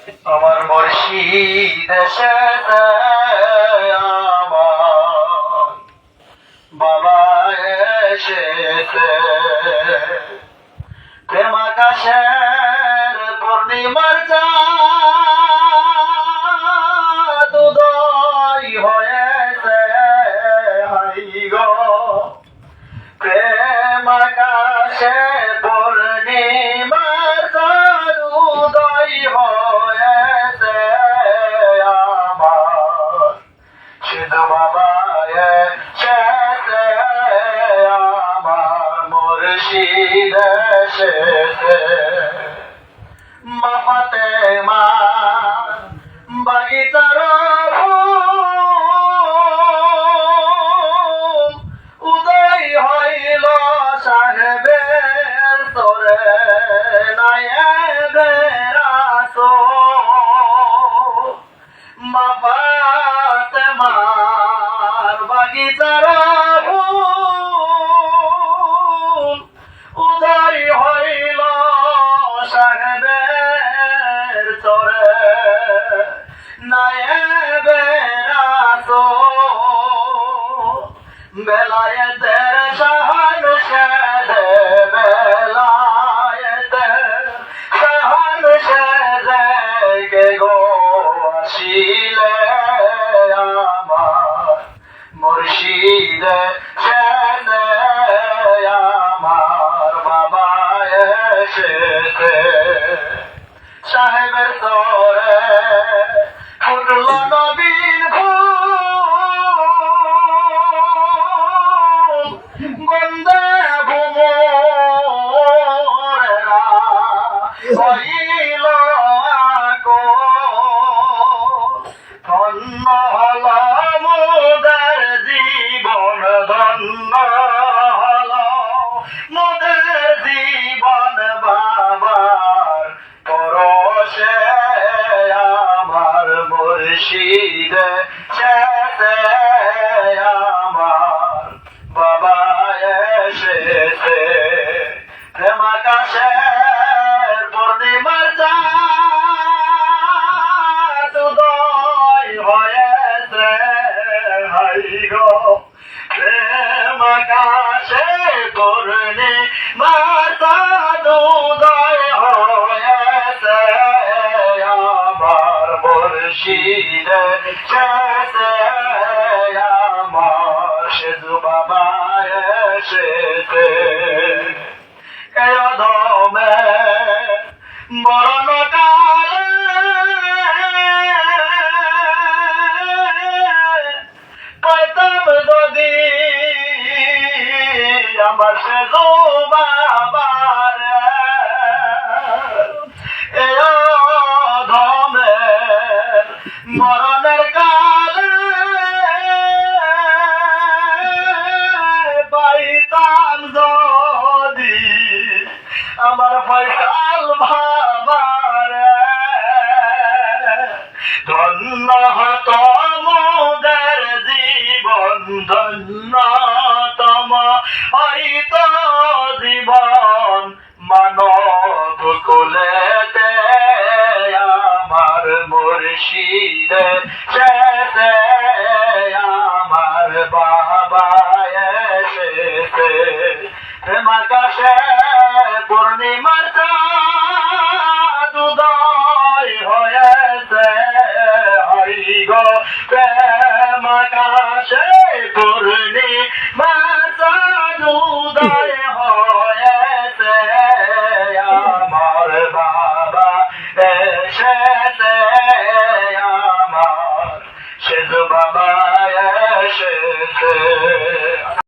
আমার মুর্শিদ এসেছে, আমার বাবা এসেছে। প্রেম আকাশের পূর্ণিমার চাঁদ উদয় হয়েছে, হাই গো প্রেম আকাশের পূর্ণিমার চাঁদ উদয় হয়েছে, আমার সিধু বাবা এসেছে, আমার মুর্শিদ এসেছে। মা ফাতেমা বাগিচার ফুল উদয় হইল সাহেবের তোরে নায়েবের রাসূল। মা ফাতেমার বাগিচার ফুল উদয় হইল সাহেবের তোরে নায়েবের রাসূল। বেলায়েতের শাহান সেজে, বেলায়েতের শাহান সেজে কে গো আসিলে, আমার মুর্শিদ এসেছে, আমার বাবা এসেছে। সাহেবের তোরে ফুটল নবীন ফুল, বন্দে ভুমরেরা হইল আকুল। ধন্য হল মোদের জীবন, ধন্য হল মোদের জীবন বাবার পরশে, আমার মুর্শিদ এসেছে, আমার বাবা এসেছে। প্রেম আকাশের পূর্ণিমার চাঁদ উদয় হয়েছে, হাই গো প্রেম আকাশের পূর্ণিমার চাঁদ উদয় হয়েছে, আমার মুর্শিদ এসেছে, আমার সিধু বাবা এসেছে। এই অধমে মরণকালে পাইতাম যদি আমার সিধু বাবার, এই অধমে মরণের কালে পাইতাম যদি আমার ফয়সাল বাবার, ধন্য হতম মোদের জীবন, ধন্যতম হইত জীবন মানব কুলেতে, আমার মুর্শিদ এসেছে, আমার বাবা এসেছে। প্রেম আকাশে পূর্ণিমার চাঁদ উদয় হয়েছে, হাই গো প্রেম আকাশে পূর্ণিমার চাঁদ উদয় হয়েছে, আমার বাবা এসেছে, আমার সিধু বাবা